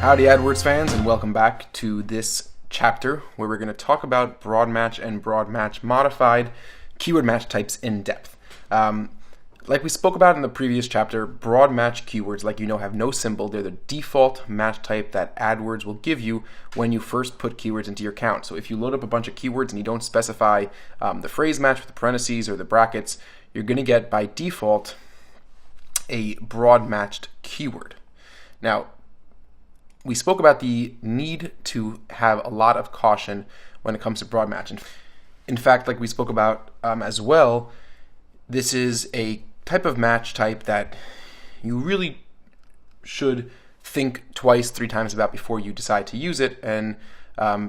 Howdy AdWords fans, and welcome back to this chapter where we're going to talk about broad match and broad match modified keyword match types in depth. Like we spoke about in the previous chapter, broad match keywords, like you know, have no symbol. They're the default match type that AdWords will give you when you first put keywords into your account. So if you load up a bunch of keywords and you don't specify the phrase match with the parentheses or the brackets, you're going to get by default a broad matched keyword. Now, we spoke about the need to have a lot of caution when it comes to broad match. In fact, like we spoke about as well, this is a type of match type that you really should think twice, 3 times about before you decide to use it, and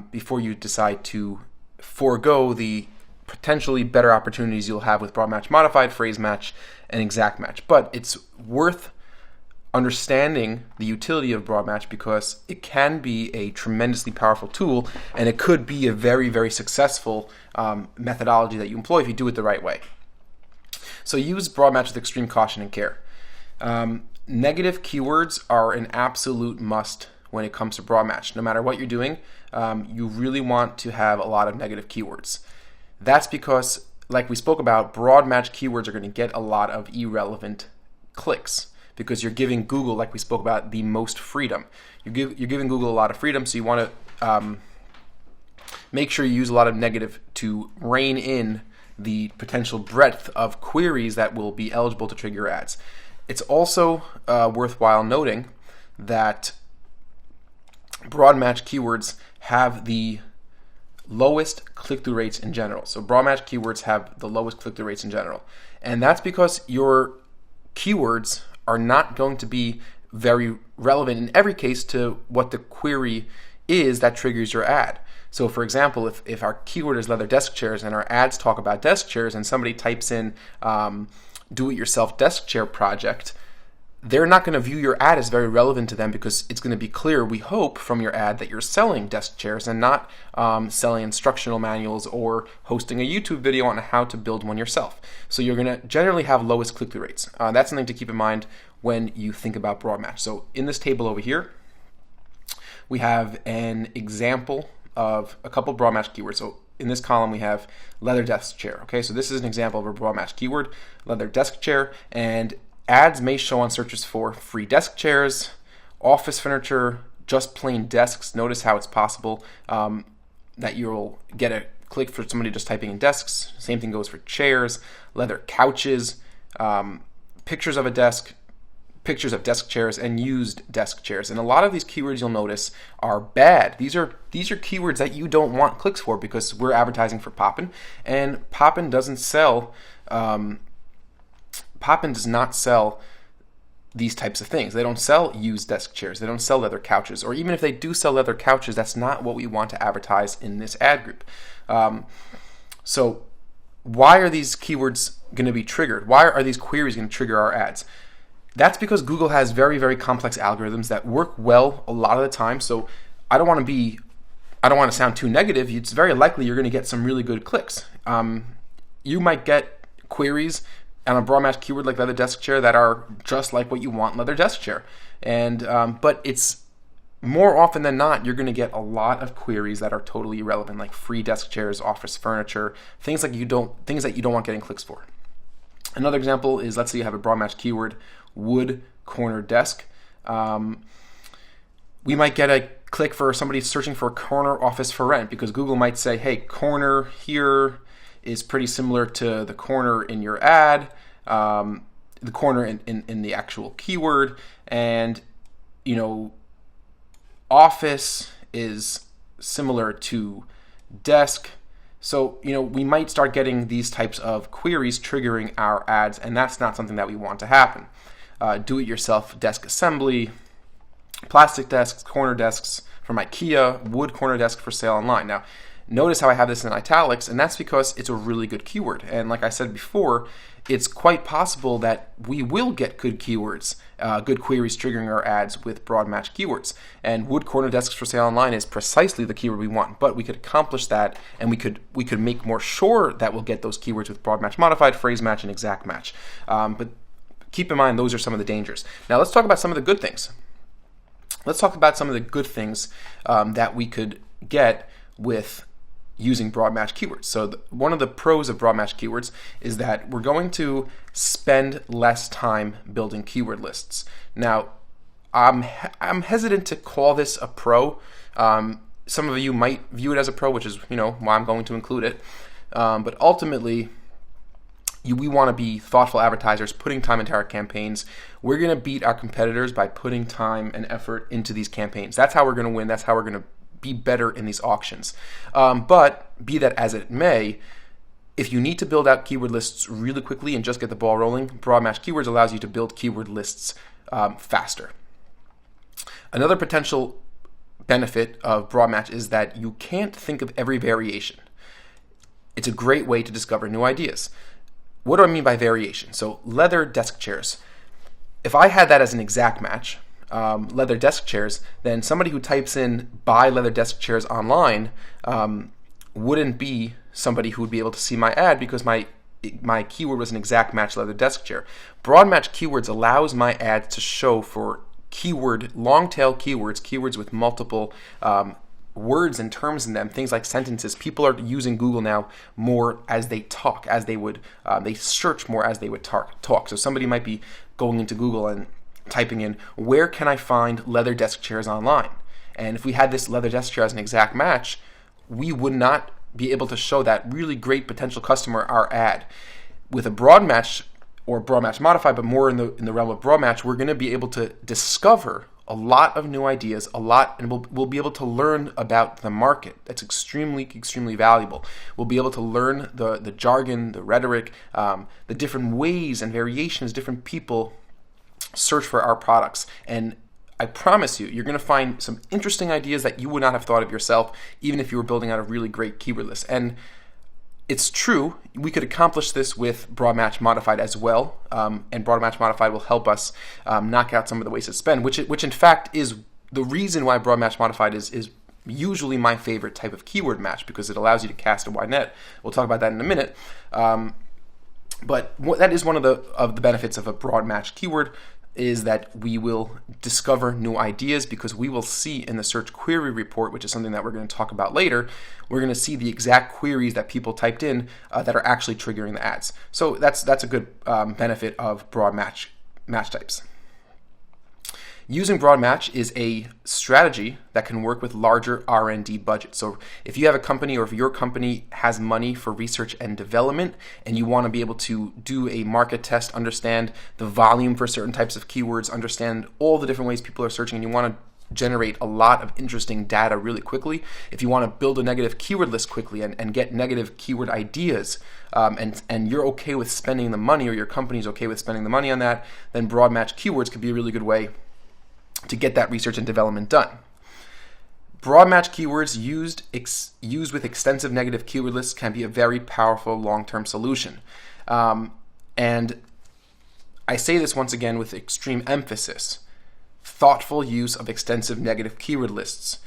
before you decide to forego the potentially better opportunities you'll have with broad match modified, phrase match, and exact match. But it's worth understanding the utility of broad match because it can be a tremendously powerful tool, and it could be a very, very successful methodology that you employ if you do it the right way. So use broad match with extreme caution and care. Negative keywords are an absolute must when it comes to broad match. No matter what you're doing, you really want to have a lot of negative keywords. That's because, like we spoke about, broad match keywords are going to get a lot of irrelevant clicks, because you're giving Google, like we spoke about, the most freedom. You're giving Google a lot of freedom, so you want to make sure you use a lot of negative to rein in the potential breadth of queries that will be eligible to trigger your ads. It's also worthwhile noting that broad match keywords have the lowest click-through rates in general. So broad match keywords have the lowest click-through rates in general. And that's because your keywords are not going to be very relevant in every case to what the query is that triggers your ad. So for example, if our keyword is leather desk chairs and our ads talk about desk chairs and somebody types in do-it-yourself desk chair project, they're not going to view your ad as very relevant to them because it's going to be clear, we hope, from your ad that you're selling desk chairs and not selling instructional manuals or hosting a YouTube video on how to build one yourself. So you're going to generally have lowest click-through rates. That's something to keep in mind when you think about broad match. So in this table over here, we have an example of a couple broad match keywords. So in this column, we have leather desk chair. Okay, so this is an example of a broad match keyword, leather desk chair, and ads may show on searches for free desk chairs, office furniture, just plain desks. Notice how it's possible that you'll get a click for somebody just typing in desks. Same thing goes for chairs, leather couches, pictures of a desk, pictures of desk chairs, and used desk chairs. And a lot of these keywords you'll notice are bad. These are keywords that you don't want clicks for because we're advertising for Poppin, and Poppin doesn't sell. Poppin does not sell these types of things. They don't sell used desk chairs. They don't sell leather couches. Or even if they do sell leather couches, that's not what we want to advertise in this ad group. So why are these keywords going to be triggered? Why are these queries going to trigger our ads? That's because Google has very, very complex algorithms that work well a lot of the time. So I don't want to sound too negative. It's very likely you're going to get some really good clicks. You might get queries on a broad match keyword like leather desk chair that are just like what you want in leather desk chair. And but it's more often than not, you're going to get a lot of queries that are totally irrelevant, like free desk chairs, office furniture, things that you don't want getting clicks for. Another example is, let's say you have a broad match keyword, wood corner desk. We might get a click for somebody searching for a corner office for rent because Google might say, hey, corner here is pretty similar to the corner in your ad, the corner in the actual keyword, and office is similar to desk. So we might start getting these types of queries triggering our ads, and that's not something that we want to happen. Do-it-yourself desk assembly, plastic desks, corner desks from IKEA, wood corner desk for sale online. Now, notice how I have this in italics, and that's because it's a really good keyword. And like I said before, it's quite possible that we will get good keywords, good queries triggering our ads with broad match keywords. And wood corner desks for sale online is precisely the keyword we want. But we could accomplish that, and we could make more sure that we'll get those keywords with broad match modified, phrase match, and exact match. But keep in mind, those are some of the dangers. Now let's talk about some of the good things. let's talk about some of the good things that we could get with using broad match keywords. So one of the pros of broad match keywords is that we're going to spend less time building keyword lists. Now, I'm hesitant to call this a pro. Some of you might view it as a pro, which is why I'm going to include it. But ultimately, we want to be thoughtful advertisers, putting time into our campaigns. We're going to beat our competitors by putting time and effort into these campaigns. That's how we're going to win. That's how we're going to be better in these auctions. But be that as it may, if you need to build out keyword lists really quickly and just get the ball rolling, broad match keywords allows you to build keyword lists faster. Another potential benefit of broad match is that you can't think of every variation. It's a great way to discover new ideas. What do I mean by variation? So leather desk chairs. If I had that as an exact match, leather desk chairs, then somebody who types in buy leather desk chairs online wouldn't be somebody who would be able to see my ad because my keyword was an exact match leather desk chair. Broad match keywords allows my ad to show for long tail keywords with multiple words and terms in them, things like sentences. People are using Google now more as they talk, as they would, they search more as they would talk. So somebody might be going into Google and typing in, where can I find leather desk chairs online? And if we had this leather desk chair as an exact match, we would not be able to show that really great potential customer our ad. With a broad match or broad match modified, but more in the realm of broad match, we're going to be able to discover a lot of new ideas, and we'll be able to learn about the market. That's extremely, extremely valuable. We'll be able to learn the jargon, the rhetoric, the different ways and variations different people search for our products. And I promise you, you're going to find some interesting ideas that you would not have thought of yourself, even if you were building out a really great keyword list. And it's true, we could accomplish this with broad match modified as well, and broad match modified will help us knock out some of the wasted spend, which in fact is the reason why broad match modified is usually my favorite type of keyword match, because it allows you to cast a wide net. We'll talk about that in a minute. But that is one of the benefits of a broad match keyword, is that we will discover new ideas, because we will see in the search query report, which is something that we're going to talk about later, we're going to see the exact queries that people typed in that are actually triggering the ads. So that's a good benefit of broad match types. Using broad match is a strategy that can work with larger R&D budgets. So if you have a company, or if your company has money for research and development, and you want to be able to do a market test, understand the volume for certain types of keywords, understand all the different ways people are searching, and you want to generate a lot of interesting data really quickly, if you want to build a negative keyword list quickly and get negative keyword ideas, and you're okay with spending the money, or your company's okay with spending the money on that, then broad match keywords could be a really good way to get that research and development done. Broad match keywords used with extensive negative keyword lists can be a very powerful long-term solution. And I say this once again with extreme emphasis: thoughtful use of extensive negative keyword lists.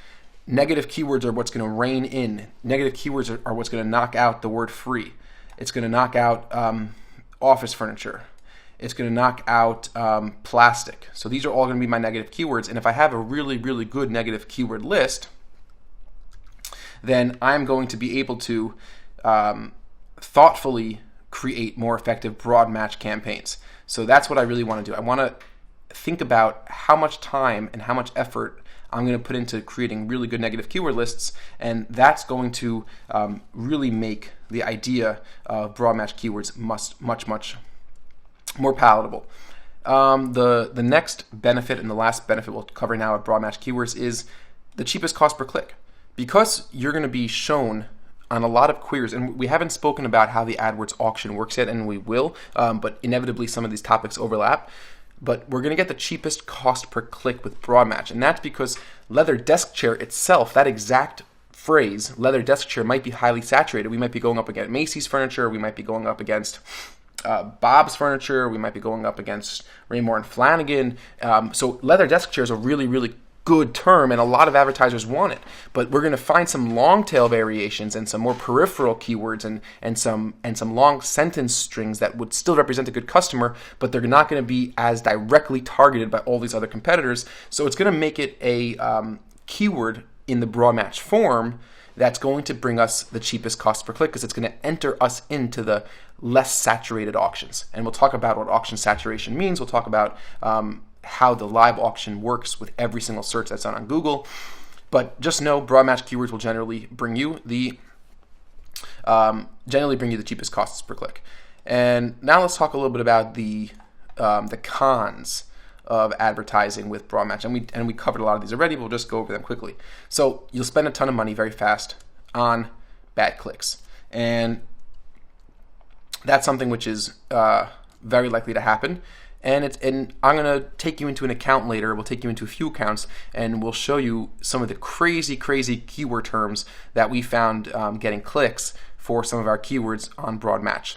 Negative keywords are what's going to rein in. Negative keywords are what's going to knock out the word free. It's going to knock out office furniture. It's going to knock out plastic. So these are all going to be my negative keywords. And if I have a really, really good negative keyword list, then I'm going to be able to thoughtfully create more effective broad match campaigns. So that's what I really want to do. I want to think about how much time and how much effort I'm going to put into creating really good negative keyword lists, and that's going to really make the idea of broad match keywords much more palatable. The next benefit, and the last benefit we'll cover now at broad match keywords, is the cheapest cost per click. Because you're going to be shown on a lot of queries, and we haven't spoken about how the AdWords auction works yet, and we will, but inevitably some of these topics overlap. But we're going to get the cheapest cost per click with broad match, and that's because leather desk chair itself, that exact phrase, leather desk chair, might be highly saturated. We might be going up against Macy's furniture, we might be going up against Bob's Furniture, we might be going up against Raymore and Flanigan. So leather desk chairs are really, really good term, and a lot of advertisers want it. But we're going to find some long tail variations and some more peripheral keywords and some long sentence strings that would still represent a good customer, but they're not going to be as directly targeted by all these other competitors. So it's going to make it a keyword in the broad match form that's going to bring us the cheapest cost per click, because it's going to enter us into the less saturated auctions. And we'll talk about what auction saturation means. We'll talk about how the live auction works with every single search that's done on Google. But just know broad match keywords will generally bring you the cheapest costs per click. And now let's talk a little bit about the cons of advertising with broad match, and we covered a lot of these already, but we'll just go over them quickly. So you'll spend a ton of money very fast on bad clicks, and that's something which is very likely to happen. And I'm going to take you into an account later. We'll take you into a few accounts, and we'll show you some of the crazy keyword terms that we found getting clicks for some of our keywords on broad match.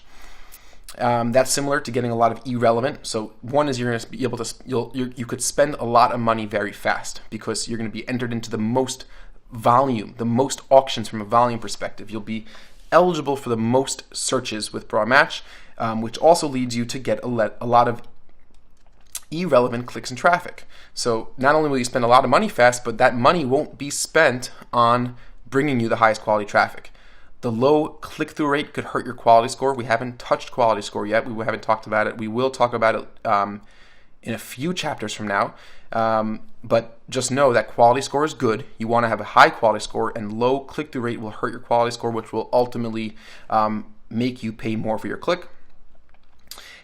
That's similar to getting a lot of irrelevant. So one is you're going to be able to you could spend a lot of money very fast because you're going to be entered into the most volume, the most auctions from a volume perspective. You'll be eligible for the most searches with broad match, which also leads you to get a lot of irrelevant clicks and traffic. So not only will you spend a lot of money fast, but that money won't be spent on bringing you the highest quality traffic. The low click-through rate could hurt your quality score. We haven't touched quality score yet. We haven't talked about it. We will talk about it in a few chapters from now. But just know that quality score is good. You want to have a high quality score, and low click-through rate will hurt your quality score, which will ultimately make you pay more for your click.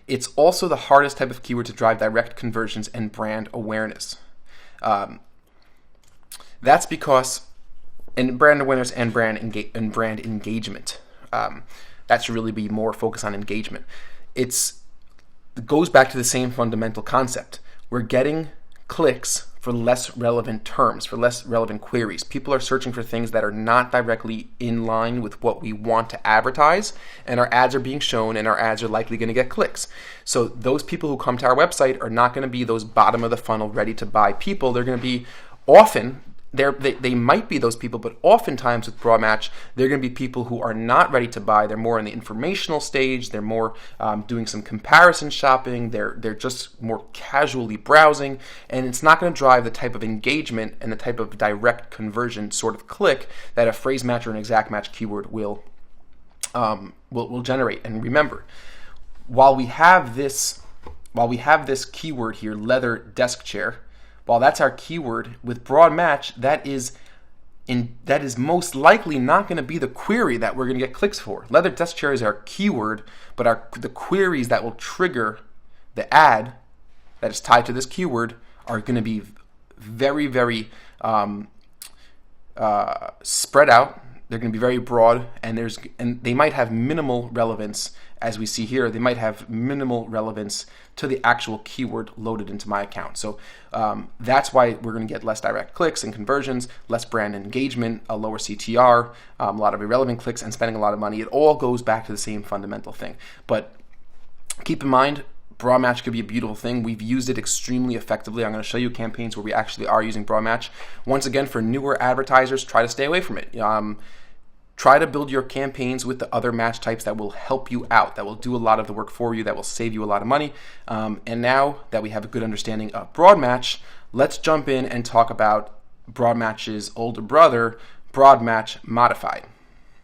It's also the hardest type of keyword to drive direct conversions and brand awareness. That's because in brand awareness and brand engagement. That should really be more focused on engagement. It goes back to the same fundamental concept. We're getting clicks for less relevant terms, for less relevant queries. People are searching for things that are not directly in line with what we want to advertise, and our ads are being shown, and our ads are likely going to get clicks. So those people who come to our website are not going to be those bottom of the funnel ready to buy people. They're going to be often they might be those people, but oftentimes with broad match, they're going to be people who are not ready to buy. They're more in the informational stage. They're more doing some comparison shopping. They're just more casually browsing, and it's not going to drive the type of engagement and the type of direct conversion sort of click that a phrase match or an exact match keyword will generate. And remember, while we have this keyword here, leather desk chair. While that's our keyword, with broad match, that is most likely not going to be the query that we're going to get clicks for. Leather desk chair is our keyword, but the queries that will trigger the ad that is tied to this keyword are going to be very, very spread out. They're going to be very broad, and they might have minimal relevance, as we see here. They might have minimal relevance to the actual keyword loaded into my account. So that's why we're going to get less direct clicks and conversions, less brand engagement, a lower CTR, a lot of irrelevant clicks, and spending a lot of money. It all goes back to the same fundamental thing. But keep in mind, broad match could be a beautiful thing. We've used it extremely effectively. I'm going to show you campaigns where we actually are using broad match. Once again, for newer advertisers, try to stay away from it. Try to build your campaigns with the other match types that will help you out, that will do a lot of the work for you, that will save you a lot of money. And now that we have a good understanding of broad match, let's jump in and talk about broad match's older brother, broad match modified.